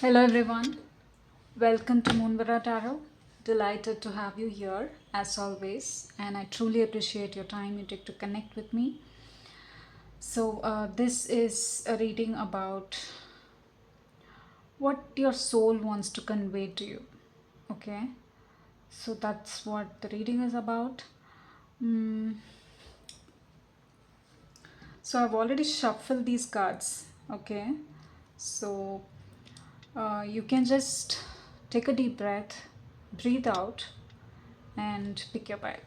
Hello everyone, welcome to Moonvera Tarot. Delighted to have you here as always, and I truly appreciate your time you take to connect with me. This is a reading about what your soul wants to convey to you. Okay, so that's what the reading is about. Mm, so, I've already shuffled these cards. Okay, so you can just take a deep breath, breathe out, and pick your pile.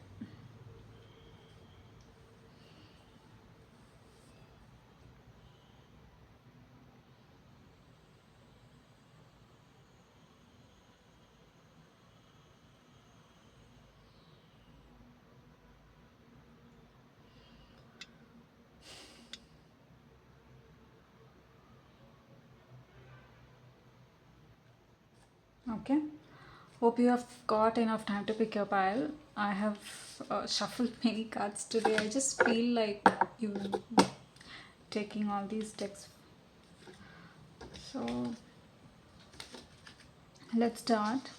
Okay. Hope you have got enough time to pick your pile. I have shuffled many cards today. I just feel like you taking all these decks. So let's start.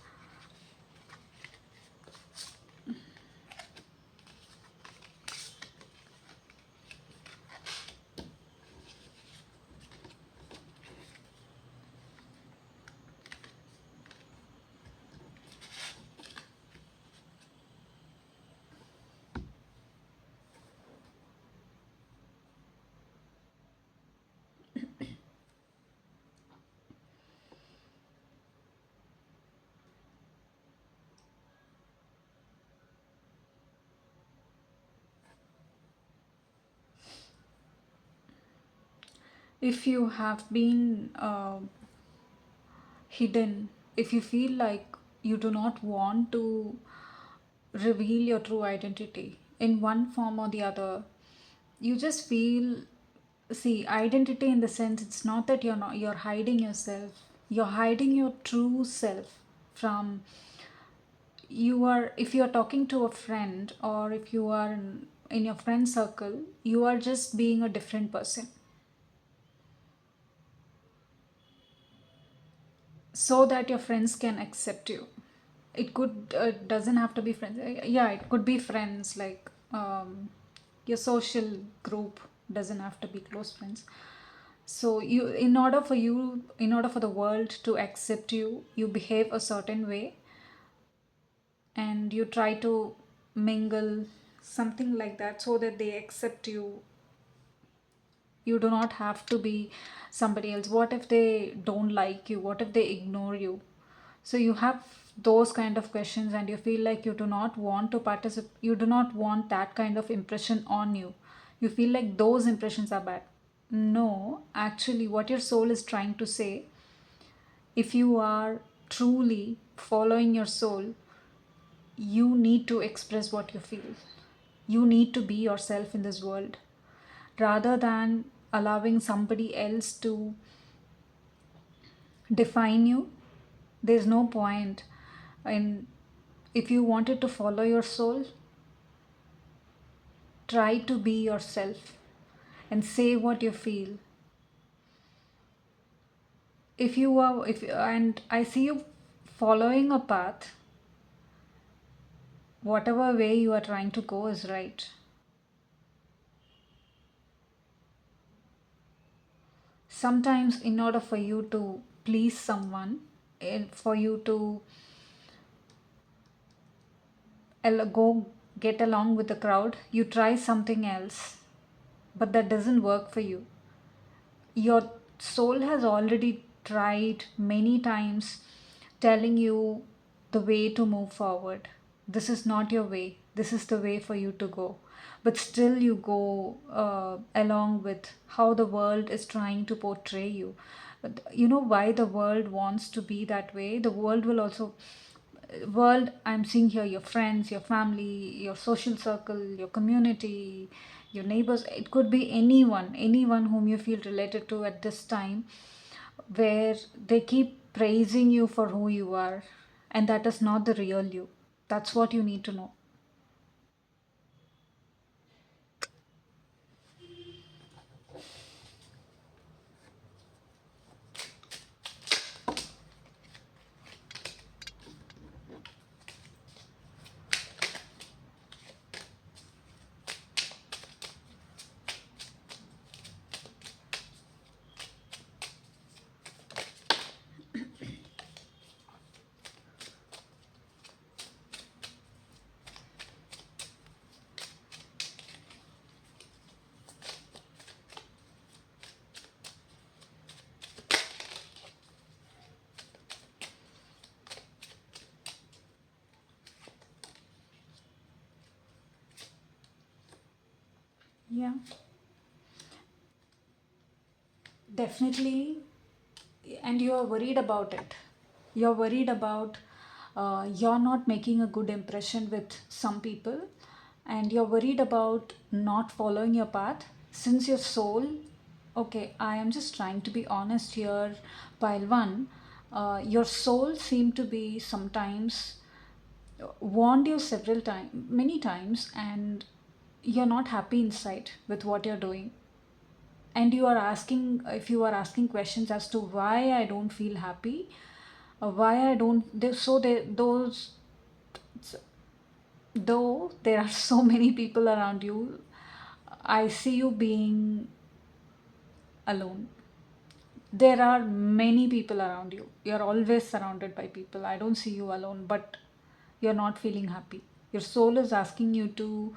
If you have been hidden, if you feel like you do not want to reveal your true identity in one form or the other, you just feel, see, identity in the sense, it's not that you're hiding yourself, you're hiding your true self from, you are, if you're talking to a friend or if you are in your friend circle, you are just being a different person so that your friends can accept you. It could doesn't have to be friends. Yeah, it could be friends, like your social group doesn't have to be close friends. So you, in order for the world to accept you, you behave a certain way and you try to mingle, something like that, so that they accept you. You do not have to be somebody else. What if they don't like you? What if they ignore you? So you have those kind of questions and you feel like you do not want to participate, you do not want that kind of impression on you. You feel like those impressions are bad. No, actually what your soul is trying to say, if you are truly following your soul, you need to express what you feel. You need to be yourself in this world rather than allowing somebody else to define you. There's no point in, if you wanted to follow your soul, try to be yourself and say what you feel. If you are, if and I see you following a path, whatever way you are trying to go is right. Sometimes in order for you to please someone, for you to go get along with the crowd, you try something else, but that doesn't work for you. Your soul has already tried many times telling you the way to move forward. This is not your way, this is the way for you to go. But still, you go along with how the world is trying to portray you. You know why the world wants to be that way? The world will also, world I'm seeing here, your friends, your family, your social circle, your community, your neighbors, it could be anyone whom you feel related to at this time, where they keep praising you for who you are, and that is not the real you. That's what you need to know. Yeah, definitely. And you are worried about it. You're worried about you're not making a good impression with some people, and you're worried about not following your path since your soul. Okay, I am just trying to be honest here, pile one. Your soul seem to be sometimes warned you several times, many times, and you're not happy inside with what you're doing, and you are asking, if you are asking questions as to why I don't feel happy, why I don't so they those, though there are so many people around you, I see you being alone. There are many people around you, you're always surrounded by people, I don't see you alone, but you're not feeling happy. Your soul is asking you to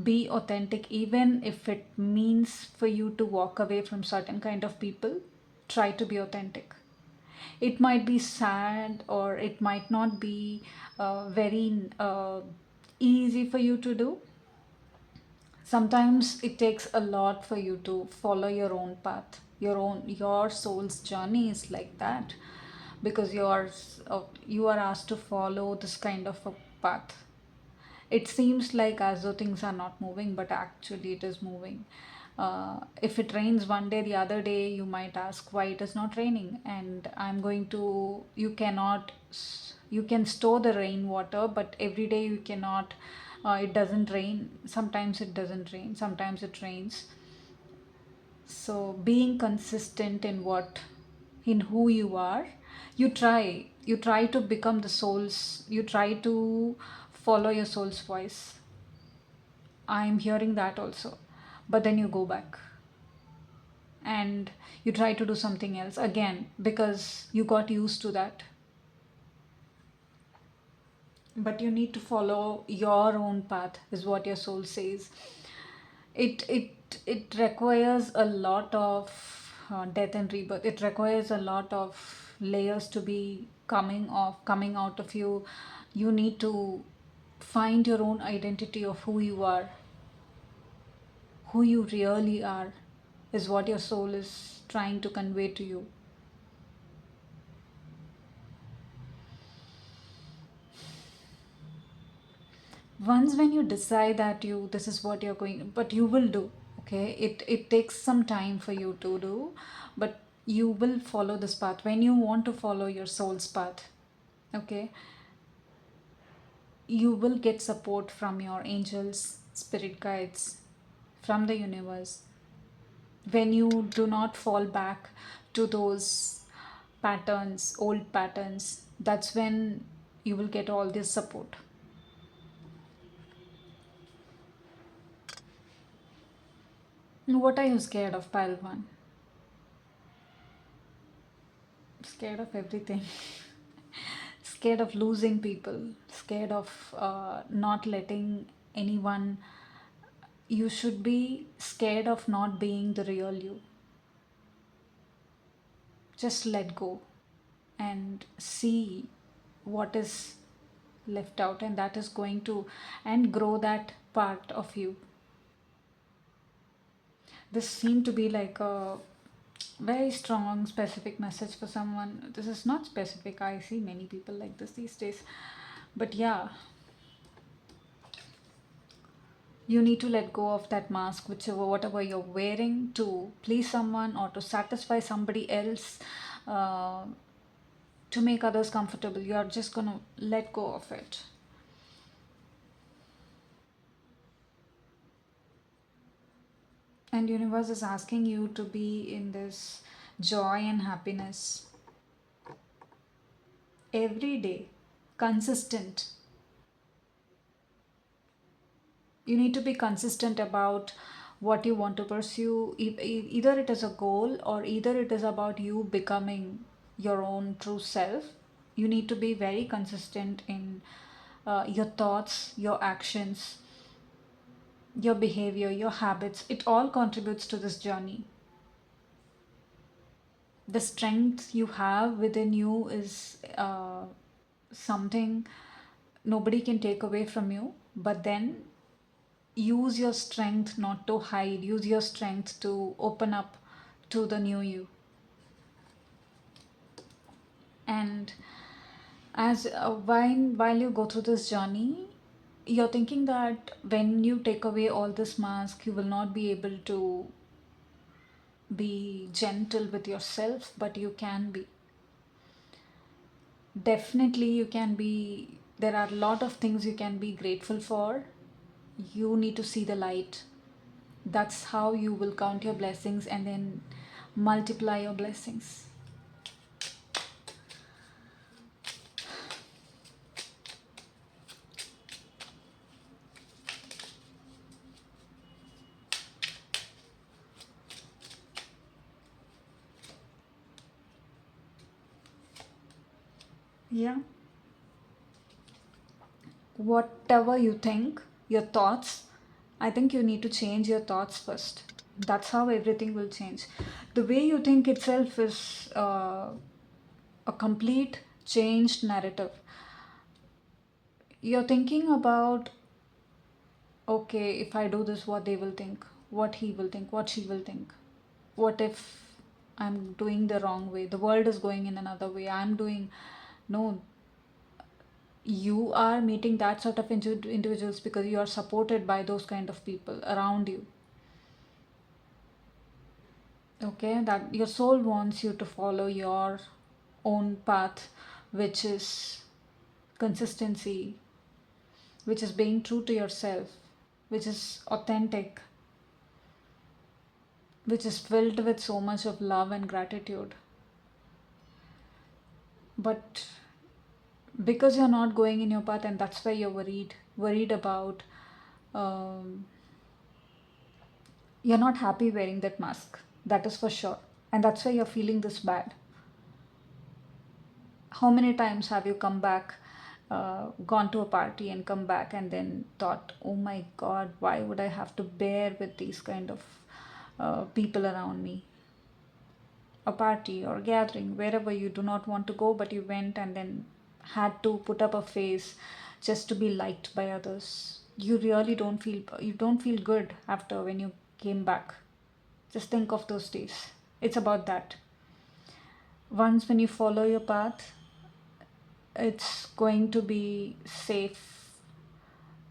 be authentic, even if it means for you to walk away from certain kind of people. Try to be authentic. It might be sad, or it might not be very easy for you to do. Sometimes it takes a lot for you to follow your own path. Your soul's journey is like that, because you are asked to follow this kind of a path. It seems like as though things are not moving, but actually it is moving. If it rains one day, the other day you might ask why it is not raining, and I'm going to, you cannot, you can store the rainwater, but every day you cannot. It doesn't rain. Sometimes it doesn't rain, sometimes it rains. So being consistent in what, in who you are, you try to become the soul's, you try to follow your soul's voice. I'm hearing that also. But then you go back and you try to do something else again because you got used to that. But you need to follow your own path, is what your soul says. It requires a lot of death and rebirth. It requires a lot of layers to be coming out of you. You need to find your own identity of who you are, who you really are, is what your soul is trying to convey to you. Once when you decide that you, this is what you're going, but you will do. Okay, it takes some time for you to do, but you will follow this path when you want to follow your soul's path. Okay, you will get support from your angels, spirit guides, from the universe. When you do not fall back to those patterns, old patterns, that's when you will get all this support. What are you scared of, pile one? Scared of everything. Scared of losing people, scared of not letting anyone. You should be scared of not being the real you. Just let go and see what is left out, and that is going to, and grow that part of you. This seemed to be like a very strong specific message for someone. This is not specific, I see many people like this these days, but yeah, you need to let go of that mask, whichever whatever you're wearing to please someone or to satisfy somebody else, uh, to make others comfortable. You're just gonna let go of it. And universe is asking you to be in this joy and happiness every day, consistent. You need to be consistent about what you want to pursue. Either it is a goal, or either it is about you becoming your own true self. You need to be very consistent in your thoughts, your actions, your behavior, your habits. It all contributes to this journey. The strength you have within you is something nobody can take away from you. But then use your strength not to hide, use your strength to open up to the new you. And as while you go through this journey, you're thinking that when you take away all this mask, you will not be able to be gentle with yourself, but you can be. Definitely you can be. There are a lot of things you can be grateful for. You need to see the light. That's how you will count your blessings and then multiply your blessings. Yeah. Whatever you think, your thoughts, I think you need to change your thoughts first. That's how everything will change. The way you think itself is a complete changed narrative. You're thinking about, okay, if I do this, what they will think, what he will think, what she will think. What if I'm doing the wrong way? The world is going in another way. I'm doing. No, you are meeting that sort of individuals because you are supported by those kind of people around you. Okay, that your soul wants you to follow your own path, which is consistency, which is being true to yourself, which is authentic, which is filled with so much of love and gratitude. But because you're not going in your path, and that's why you're worried about, um, you're not happy wearing that mask, that is for sure. And that's why you're feeling this bad. How many times have you come back, gone to a party and come back and then thought, oh my god, why would I have to bear with these kind of people around me? A party or gathering, wherever you do not want to go, but you went and then had to put up a face just to be liked by others. You don't feel good after when you came back. Just think of those days. It's about that. Once when you follow your path, it's going to be safe.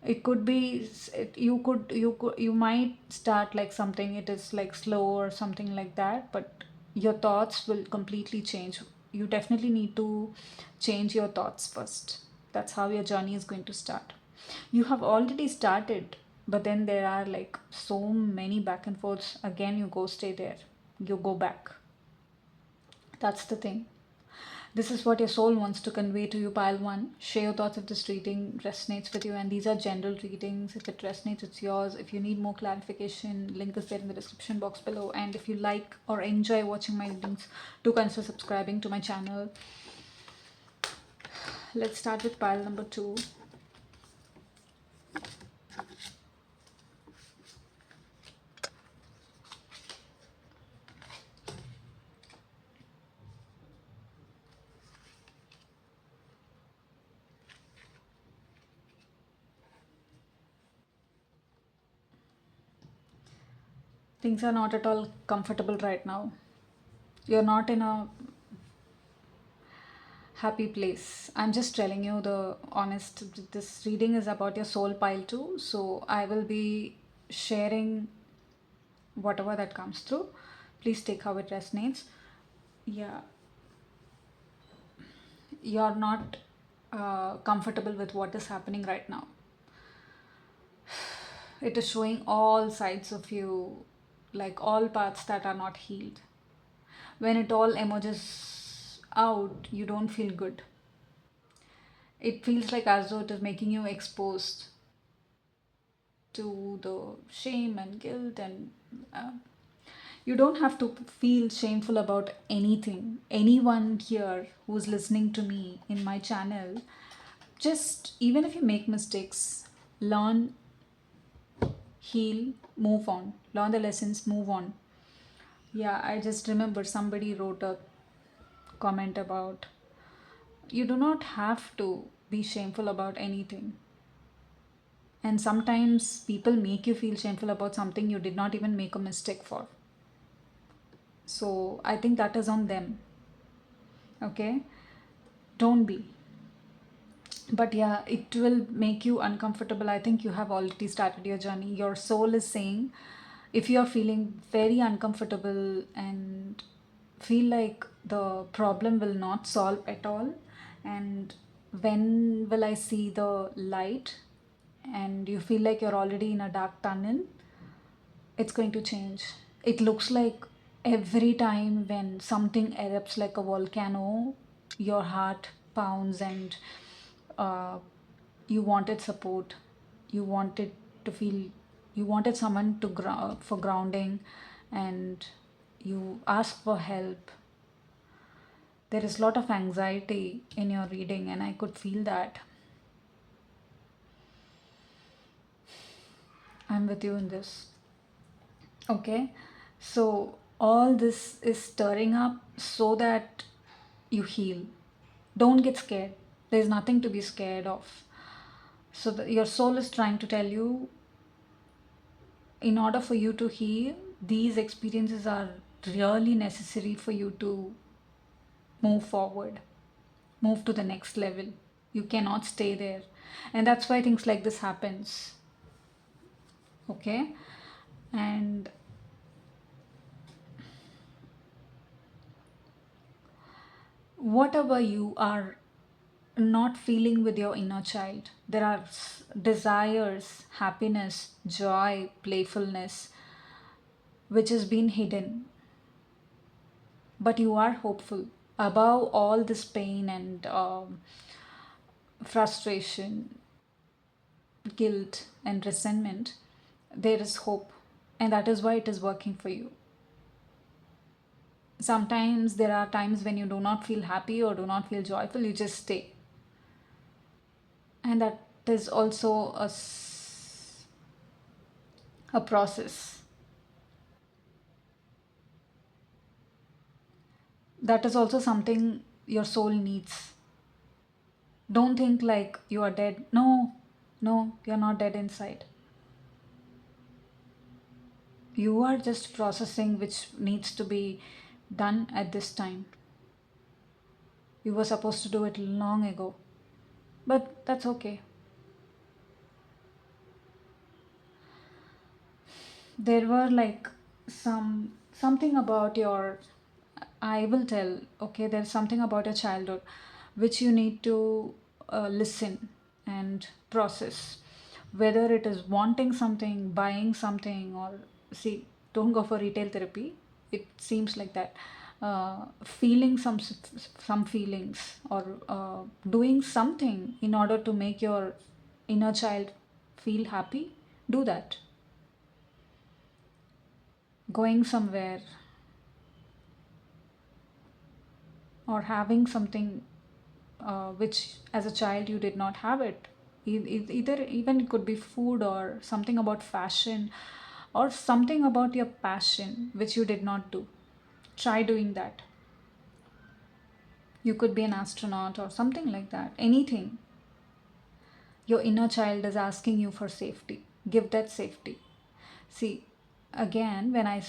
It could be you might start like something, it is like slow or something like that, but your thoughts will completely change. You definitely need to change your thoughts first. That's how your journey is going to start. You have already started, but then there are like so many back and forths. Again, you go stay there, you go back. That's the thing. This is what your soul wants to convey to you, pile one. Share your thoughts if this reading resonates with you. And these are general readings. If it resonates, it's yours. If you need more clarification, link is there in the description box below. And if you like or enjoy watching my readings, do consider subscribing to my channel. Let's start with pile number 2. Things are not at all comfortable right now. You're not in a happy place. I'm just telling you the honest. This reading is about your soul pile too. So I will be sharing whatever that comes through. Please take how it resonates. Yeah, you're not comfortable with what is happening right now. It is showing all sides of you, like all parts that are not healed. When it all emerges out, you don't feel good. It feels like as though it is making you exposed to the shame and guilt, and uh, you don't have to feel shameful about anything. Anyone here who's listening to me in my channel, just even if you make mistakes, learn, heal, move on, learn the lessons, move on. Yeah, I just remember somebody wrote a comment about, you do not have to be shameful about anything. And sometimes people make you feel shameful about something you did not even make a mistake for. So I think that is on them. Okay? Don't be. But yeah, it will make you uncomfortable. I think you have already started your journey. Your soul is saying, if you are feeling very uncomfortable and feel like the problem will not solve at all, and when will I see the light, and you feel like you're already in a dark tunnel, it's going to change. It looks like every time when something erupts like a volcano, your heart pounds, and uh, you wanted support. You wanted to feel, you wanted someone to for grounding, and you ask for help. There is a lot of anxiety in your reading, and I could feel that. I'm with you in this. Okay, so all this is stirring up so that you heal. Don't get scared. There's nothing to be scared of. So your soul is trying to tell you, in order for you to heal, these experiences are really necessary for you to move forward, move to the next level. You cannot stay there. And that's why things like this happens. Okay? And whatever you are not feeling with your inner child, there are desires, happiness, joy, playfulness, which has been hidden, but you are hopeful. Above all this pain and frustration, guilt, and resentment, there is hope, and that is why it is working for you. Sometimes there are times when you do not feel happy or do not feel joyful, you just stay, and that is also a process. That is also something your soul needs. Don't think like you are dead. No, no, you're not dead inside. You are just processing which needs to be done at this time. You were supposed to do it long ago, but that's okay. There were like something about your, I will tell, okay, there's something about your childhood which you need to listen and process, whether it is wanting something, buying something, or see, don't go for retail therapy, it seems like that. Feeling some feelings, or doing something in order to make your inner child feel happy, do that. Going somewhere, or having something which as a child you did not have it. Either even it could be food, or something about fashion, or something about your passion which you did not do. Try doing that. You could be an astronaut or something like that. Anything. Your inner child is asking you for safety. Give that safety. See, again, when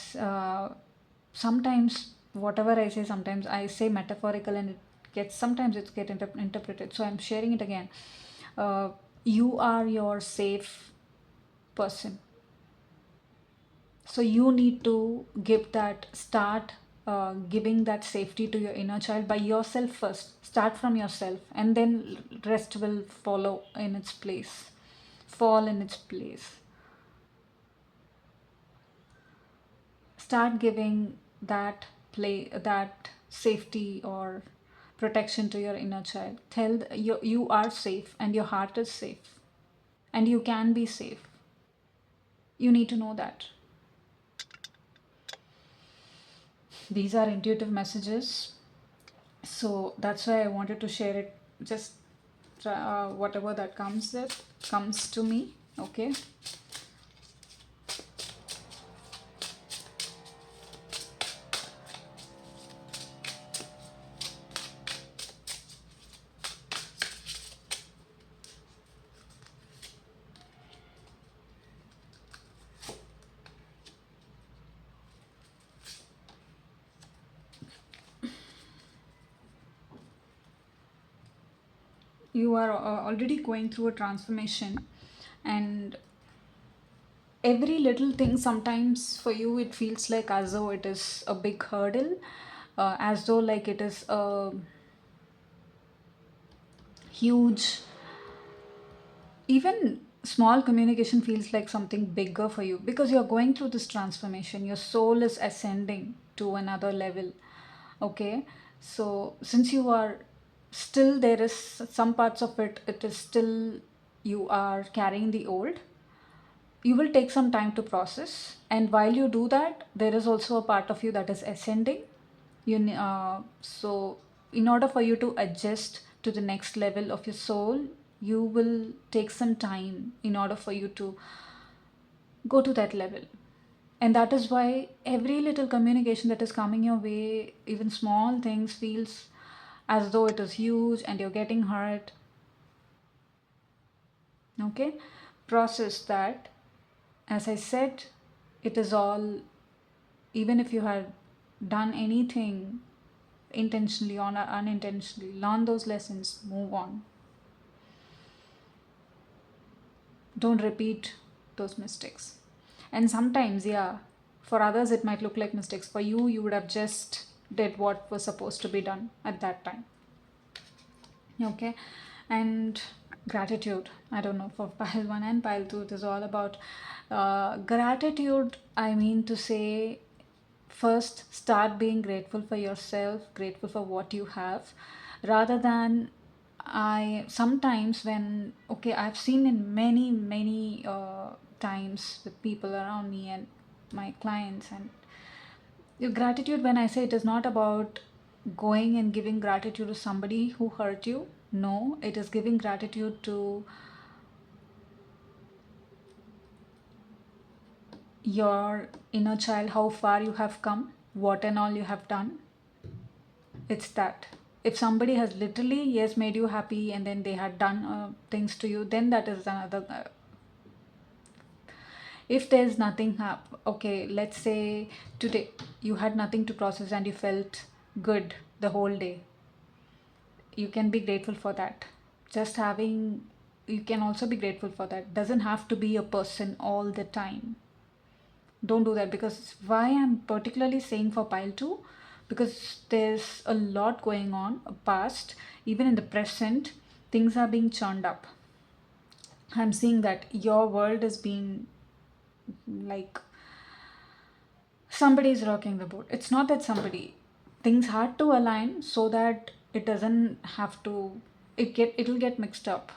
sometimes whatever I say, sometimes I say metaphorical, and it gets, sometimes it's get interpreted. So I'm sharing it again. Uh, you are your safe person. So you need to give that, start giving that safety to your inner child by yourself first. Start from yourself, and then rest will follow in its place, fall in its place. Start giving that play, that safety or protection to your inner child. Tell you are safe, and your heart is safe, and you can be safe. You need to know that. These are intuitive messages, so that's why I wanted to share it. Just whatever that comes to me. Okay. you are already going through a transformation, and every little thing sometimes for you it feels like as though it is a big hurdle, as though like it is a huge, even small communication feels like something bigger for you because you're going through this transformation, your soul is ascending to another level. Okay, so since you are still, there is some parts of it, it is still, you are carrying the old, you will take some time to process, and while you do that there is also a part of you that is ascending. So in order for you to adjust to the next level of your soul, you will take some time in order for you to go to that level. And that is why every little communication that is coming your way, even small things, feels as though it is huge and you're getting hurt. Okay, process that. As I said, it is all, even if you had done anything intentionally or unintentionally, learn those lessons, move on. Don't repeat those mistakes. And sometimes, yeah, for others it might look like mistakes. For you, you would have just did what was supposed to be done at that time. Okay, and gratitude. I don't know, for pile one and pile two, it is all about gratitude. I mean to say, first start being grateful for yourself, grateful for what you have, rather than, I sometimes when, okay, I've seen in many times with people around me and my clients, and your gratitude, when I say, it is not about going and giving gratitude to somebody who hurt you. No, it is giving gratitude to your inner child, how far you have come, what and all you have done. It's that. If somebody has literally, yes, made you happy and then they had done things to you, then that is another. If there's nothing, okay, let's say today you had nothing to process and you felt good the whole day, you can be grateful for that. Just having, you can also be grateful for that. Doesn't have to be a person all the time. Don't do that, because why I'm particularly saying for pile 2, because there's a lot going on past, even in the present, things are being churned up. I'm seeing that your world is being like, somebody is rocking the boat. It's not that somebody, things had to align so that it doesn't have to, it'll get mixed up.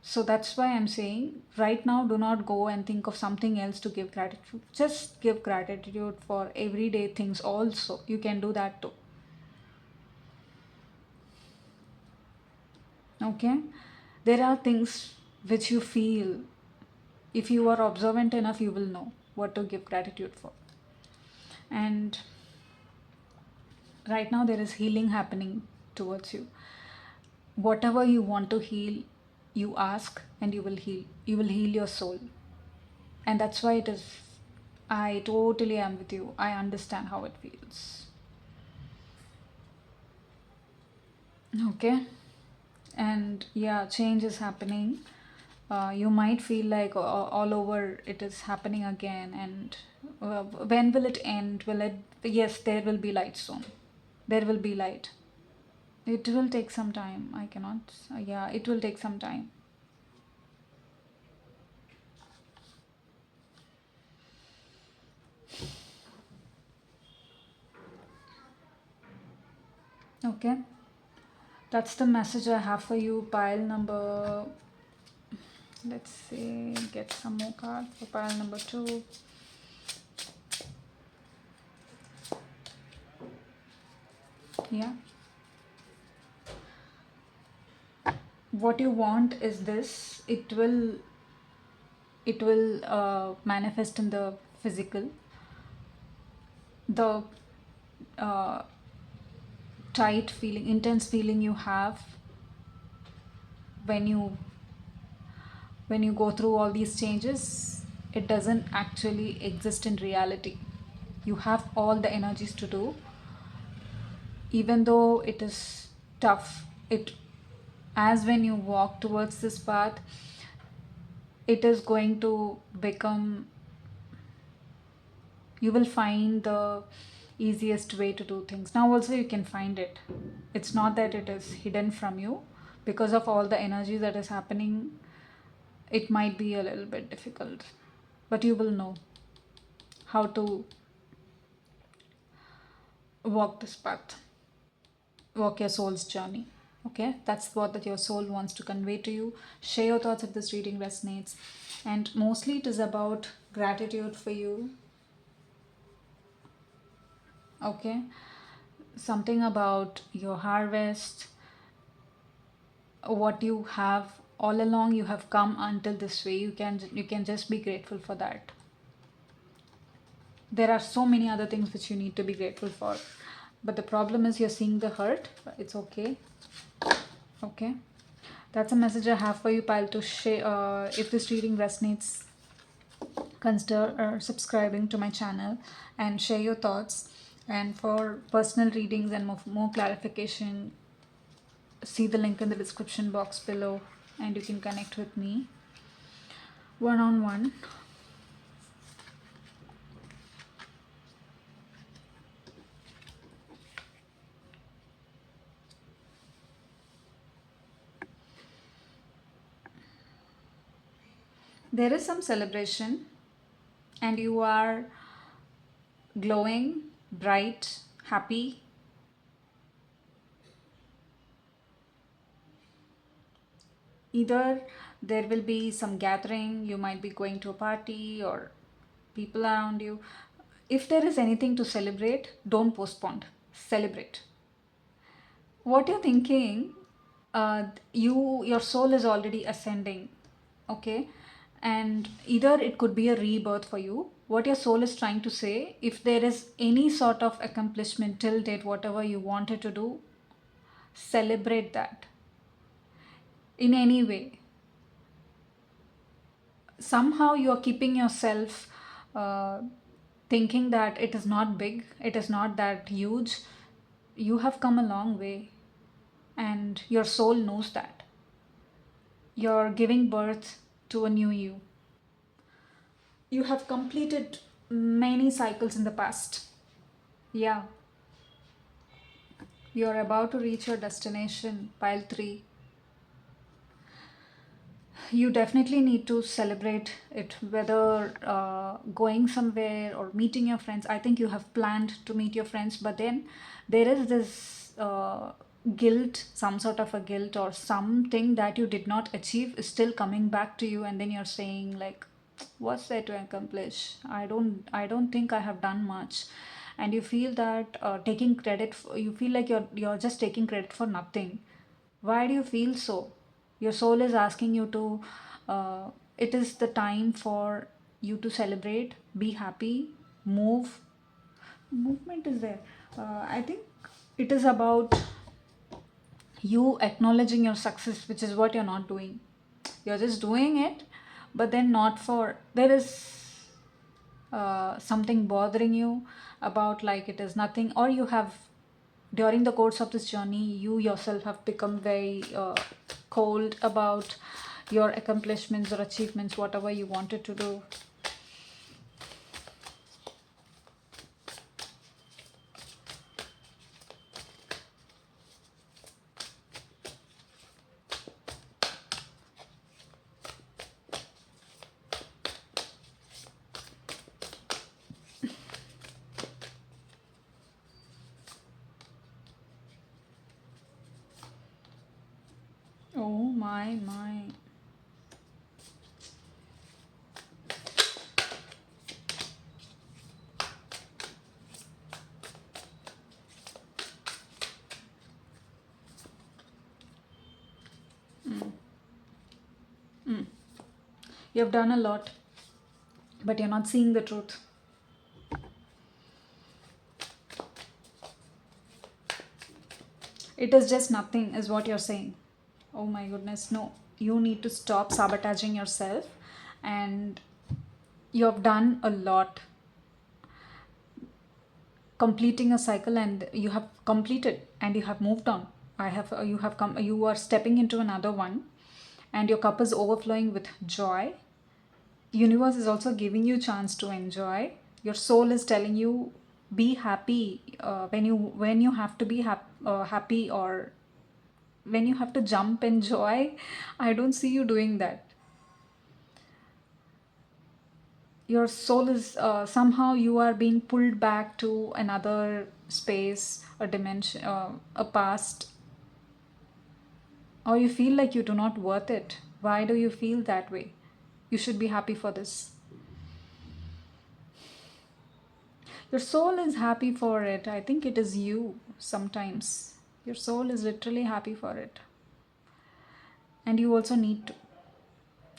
So that's why I'm saying right now, do not go and think of something else to give gratitude. Just give gratitude for everyday things also. You can do that too. Okay? There are things which you feel, if you are observant enough, you will know what to give gratitude for. And right now there is healing happening towards you. Whatever you want to heal, you ask and you will heal. You will heal your soul. And that's why it is, I totally am with you. I understand how it feels. Okay, and yeah, change is happening. You might feel like all over it is happening again, and when will it end? Will it? Yes, there will be light soon. There will be light. It will take some time. I cannot. Yeah, it will take some time. Okay, that's the message I have for you. Pile number. Let's see. Get some more cards for pile number 2. Yeah. What you want is this. It will manifest in the physical. The uh, tight feeling, intense feeling you have when you go through all these changes, it doesn't actually exist in reality. You have all the energies to do, even though it is tough. It as when you walk towards this path, it is going to become, you will find the easiest way to do things. Now also you can find it. It's not that it is hidden from you. Because of all the energy that is happening, it might be a little bit difficult, but you will know how to walk this path, walk your soul's journey. Okay, that's what that your soul wants to convey to you. Share your thoughts if this reading resonates, and mostly it is about gratitude for you. Okay, something about your harvest, what you have all along. You have come until this way. You can just be grateful for that. There are so many other things which you need to be grateful for, but the problem is you're seeing the hurt. It's okay. Okay, that's a message I have for you, pile, to share. If this reading resonates, consider subscribing to my channel and share your thoughts. And for personal readings and more clarification, see the link in the description box below, and you can connect with me one on one. There is some celebration, and you are glowing, bright, happy. Either there will be some gathering, you might be going to a party, or people around you. If there is anything to celebrate, don't postpone, celebrate. What you're thinking, your soul is already ascending. Okay, and either it could be a rebirth for you. What your soul is trying to say, if there is any sort of accomplishment till date, whatever you wanted to do, celebrate that in any way. Somehow you are keeping yourself thinking that it is not big, it is not that huge. You have come a long way, and your soul knows that. You're giving birth to a new you. You have completed many cycles in the past. Yeah, you're about to reach your destination, pile 3. You definitely need to celebrate it, whether going somewhere or meeting your friends. I think you have planned to meet your friends, but then there is this guilt, some sort of a guilt, or something that you did not achieve is still coming back to you, and then you're saying like, what's there to accomplish? I don't think I have done much. And you feel that taking credit for, you feel like you're just taking credit for nothing. Why do you feel so? Your soul is asking you to, it is the time for you to celebrate, be happy, move. Movement is there. I think it is about you acknowledging your success, which is what you're not doing. You're just doing it, but then not for, there is something bothering you about, like, it is nothing, or you have, during the course of this journey, you yourself have become very cold about your accomplishments or achievements, whatever you wanted to do. Oh my. You have done a lot, but you're not seeing the truth. It is just nothing, is what you're saying. Oh my goodness, no. You need to stop sabotaging yourself, and you have done a lot. Completing a cycle, and you have completed, and you have moved on. you have come, you are stepping into another one, and your cup is overflowing with joy. Universe is also giving you chance to enjoy. Your soul is telling you, be happy, when you have to be happy, or when you have to jump and joy. I don't see you doing that. Your soul is, somehow you are being pulled back to another space, a dimension, a past, or you feel like you do not worth it. Why do you feel that way? You should be happy for this. Your soul is happy for it. I think it is you sometimes. Your soul is literally happy for it. And you also need to.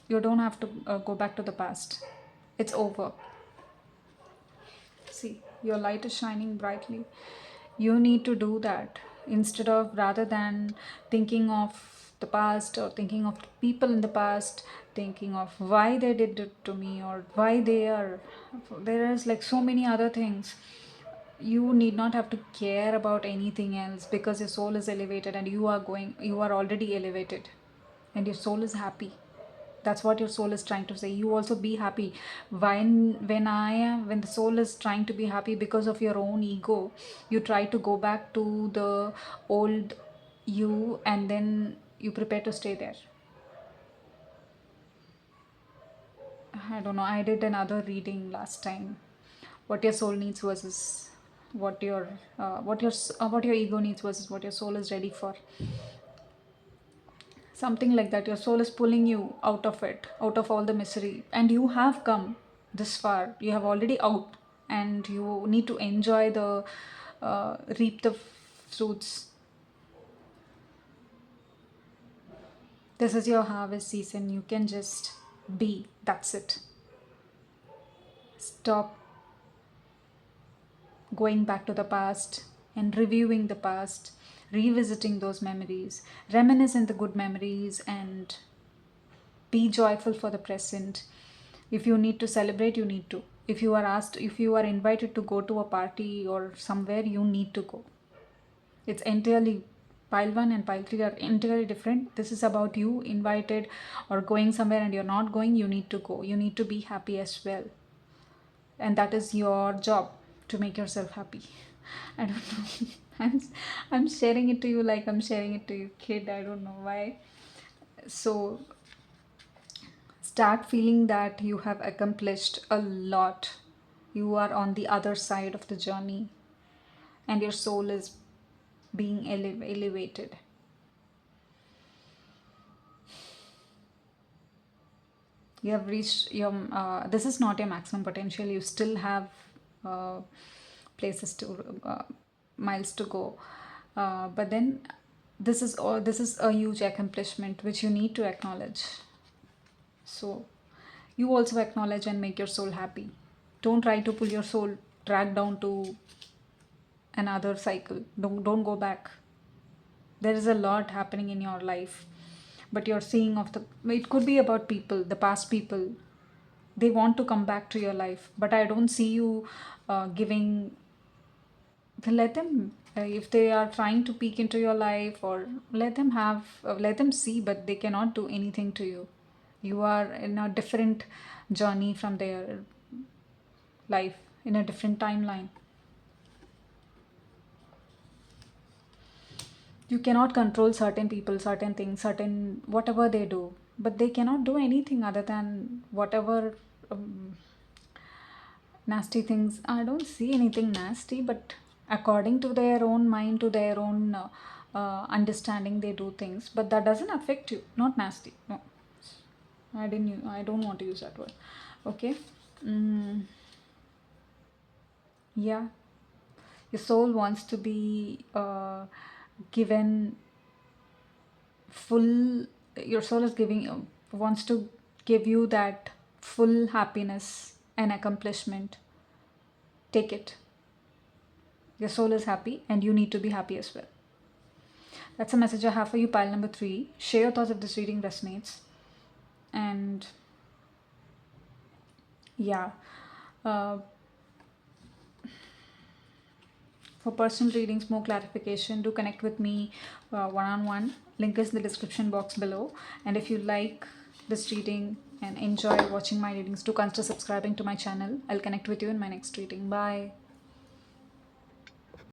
You don't have to go back to the past. It's over. See, your light is shining brightly. You need to do that instead of, rather than thinking of the past or thinking of people in the past, thinking of why they did it to me or why they are. There is like so many other things. You need not have to care about anything else, because your soul is elevated and you are already elevated, and your soul is happy. That's what your soul is trying to say. You also be happy. When the soul is trying to be happy because of your own ego, you try to go back to the old you, and then you prepare to stay there. I don't know, I did another reading last time. What your soul needs versus what your ego needs versus what your soul is ready for. Something like that. Your soul is pulling you out of it, out of all the misery, and you have come this far. You have already out, and you need to enjoy the reap the fruits. This is your harvest season. You can just be. That's it. Stop going back to the past and reviewing the past, revisiting those memories, reminisce in the good memories, and be joyful for the present. If you need to celebrate, you need to. If you are invited to go to a party or somewhere, you need to go. It's entirely, pile 1 and pile 3 are entirely different. This is about you invited or going somewhere and you're not going, you need to go. You need to be happy as well. And that is your job, to make yourself happy. I don't know. I'm sharing it to you like I'm sharing it to you, kid. I don't know why. So start feeling that you have accomplished a lot. You are on the other side of the journey, and your soul is being elevated. You have reached your, this is not your maximum potential. You still have uh, places to, miles to go, but then this is a huge accomplishment which you need to acknowledge. So you also acknowledge and make your soul happy. Don't try to pull your soul drag down to another cycle. Don't go back. There is a lot happening in your life, but you're seeing of the, it could be about people, the past people. They want to come back to your life, but I don't see you giving, let them, if they are trying to peek into your life, or let them have, let them see, but they cannot do anything to you. You are in a different journey from their life, in a different timeline. You cannot control certain people, certain things, certain whatever they do, but they cannot do anything other than whatever nasty things. I don't see anything nasty, but according to their own mind, to their own understanding, they do things, but that doesn't affect you. Not nasty. No, I don't want to use that word. Okay. mm, yeah, your soul wants to be given full, your soul is giving, wants to give you that full happiness and accomplishment. Take it. Your soul is happy and you need to be happy as well. That's a message I have for you, pile number 3. Share your thoughts if this reading resonates. And yeah, uh, For personal readings, more clarification, do connect with me one-on-one. Link is in the description box below. And if you like this reading and enjoy watching my readings, do consider subscribing to my channel. I'll connect with you in my next reading. Bye.